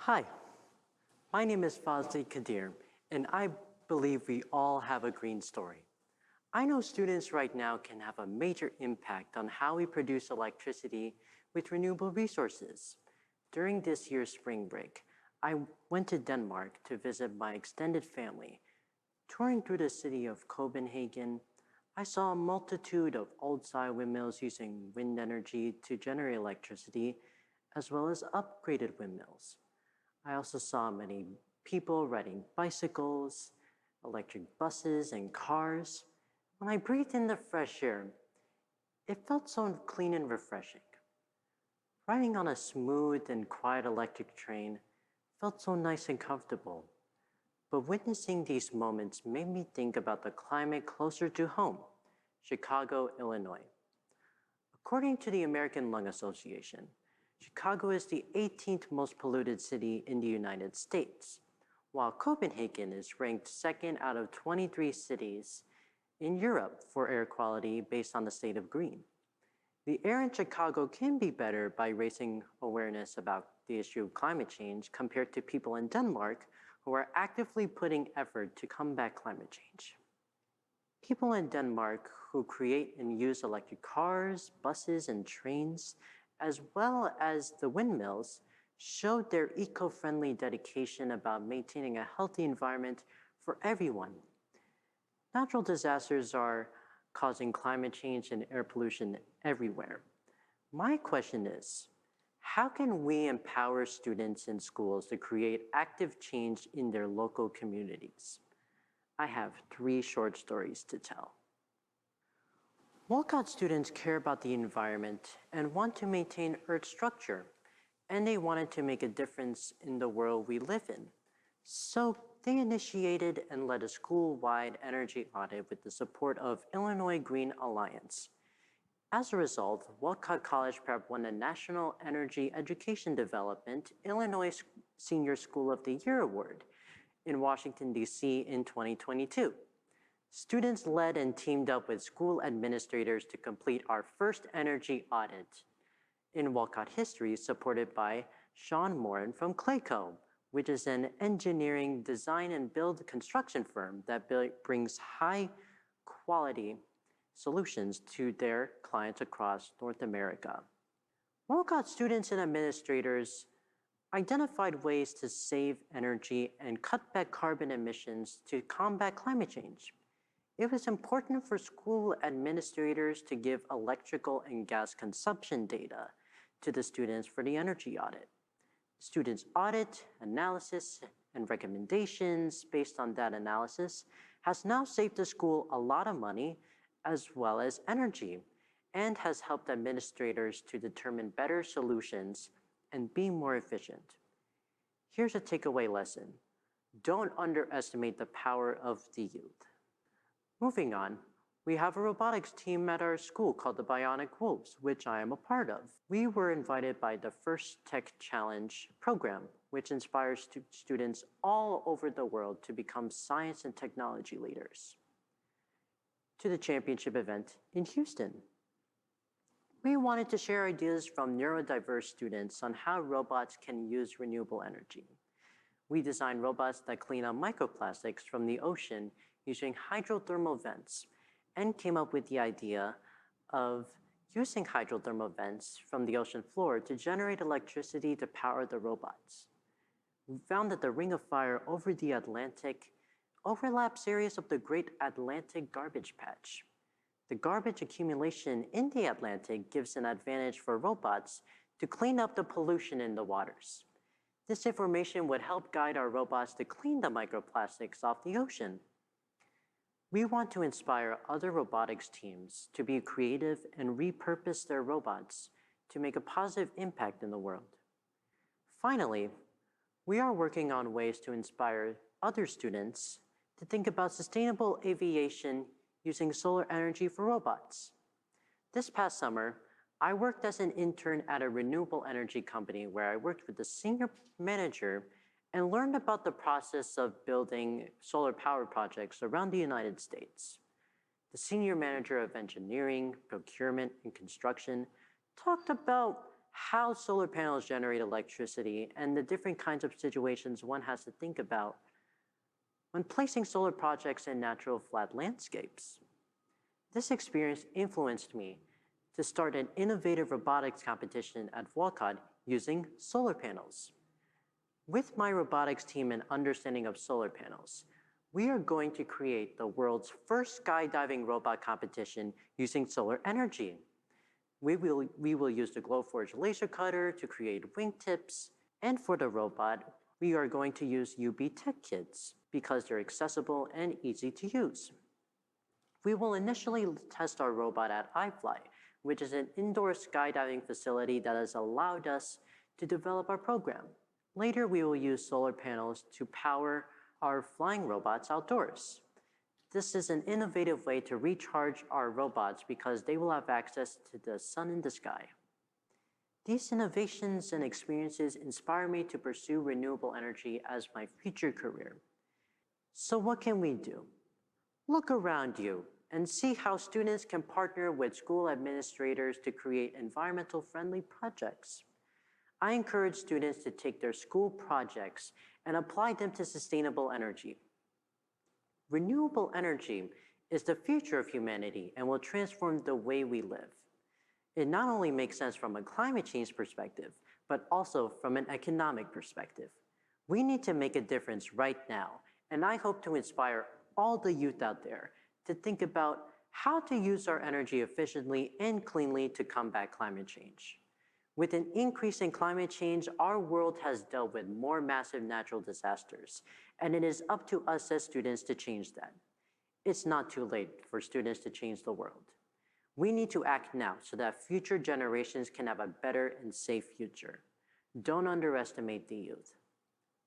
Hi, my name is Fazli Qadir, and I believe we all have a green story. I know students right now can have a major impact on how we produce electricity with renewable resources. During this year's spring break, I went to Denmark to visit my extended family. Touring through the city of Copenhagen, I saw a multitude of old-style windmills using wind energy to generate electricity, as well as upgraded windmills. I also saw many people riding bicycles, electric buses, and cars. When I breathed in the fresh air, it felt so clean and refreshing. Riding on a smooth and quiet electric train felt so nice and comfortable. But witnessing these moments made me think about the climate closer to home, Chicago, Illinois. According to the American Lung Association, Chicago is the 18th most polluted city in the United States, while Copenhagen is ranked second out of 23 cities in Europe for air quality based on the state of green. The air in Chicago can be better by raising awareness about the issue of climate change compared to people in Denmark who are actively putting effort to combat climate change. People in Denmark who create and use electric cars, buses, and trains, as well as the windmills, showed their eco-friendly dedication about maintaining a healthy environment for everyone. Natural disasters are causing climate change and air pollution everywhere. My question is, how can we empower students in schools to create active change in their local communities? I have 3 short stories to tell. Walcott students care about the environment and want to maintain Earth structure, and they wanted to make a difference in the world we live in. So they initiated and led a school-wide energy audit with the support of Illinois Green Alliance. As a result, Walcott College Prep won the National Energy Education Development Illinois Senior School of the Year Award in Washington, D.C. in 2022. Students led and teamed up with school administrators to complete our first energy audit in Walcott history, supported by Sean Moran from Clayco, which is an engineering, design, and build construction firm that brings high-quality solutions to their clients across North America. Walcott students and administrators identified ways to save energy and cut back carbon emissions to combat climate change. It was important for school administrators to give electrical and gas consumption data to the students for the energy audit. Students' audit, analysis, and recommendations based on that analysis has now saved the school a lot of money as well as energy, and has helped administrators to determine better solutions and be more efficient. Here's a takeaway lesson. Don't underestimate the power of the youth. Moving on, we have a robotics team at our school called the Bionic Wolves, which I am a part of. We were invited by the First Tech Challenge program, which inspires students all over the world to become science and technology leaders, to the championship event in Houston. We wanted to share ideas from neurodiverse students on how robots can use renewable energy. We designed robots that clean up microplastics from the ocean using hydrothermal vents, and came up with the idea of using hydrothermal vents from the ocean floor to generate electricity to power the robots. We found that the ring of fire over the Atlantic overlaps areas of the Great Atlantic Garbage Patch. The garbage accumulation in the Atlantic gives an advantage for robots to clean up the pollution in the waters. This information would help guide our robots to clean the microplastics off the ocean. We want to inspire other robotics teams to be creative and repurpose their robots to make a positive impact in the world. Finally, we are working on ways to inspire other students to think about sustainable aviation using solar energy for robots. This past summer, I worked as an intern at a renewable energy company where I worked with the senior manager and learned about the process of building solar power projects around the United States. The senior manager of engineering, procurement, and construction talked about how solar panels generate electricity, and the different kinds of situations one has to think about when placing solar projects in natural flat landscapes. This experience influenced me to start an innovative robotics competition at Walcott using solar panels. With my robotics team and understanding of solar panels, we are going to create the world's first skydiving robot competition using solar energy. We will use the Glowforge laser cutter to create wingtips, and for the robot, we are going to use UB Tech kits because they're accessible and easy to use. We will initially test our robot at iFly, which is an indoor skydiving facility that has allowed us to develop our program. Later, we will use solar panels to power our flying robots outdoors. This is an innovative way to recharge our robots because they will have access to the sun in the sky. These innovations and experiences inspire me to pursue renewable energy as my future career. So what can we do? Look around you and see how students can partner with school administrators to create environmental-friendly projects. I encourage students to take their school projects and apply them to sustainable energy. Renewable energy is the future of humanity and will transform the way we live. It not only makes sense from a climate change perspective, but also from an economic perspective. We need to make a difference right now, and I hope to inspire all the youth out there to think about how to use our energy efficiently and cleanly to combat climate change. With an increase in climate change, our world has dealt with more massive natural disasters, and it is up to us as students to change that. It's not too late for students to change the world. We need to act now so that future generations can have a better and safe future. Don't underestimate the youth.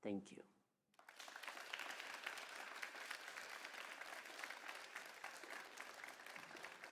Thank you.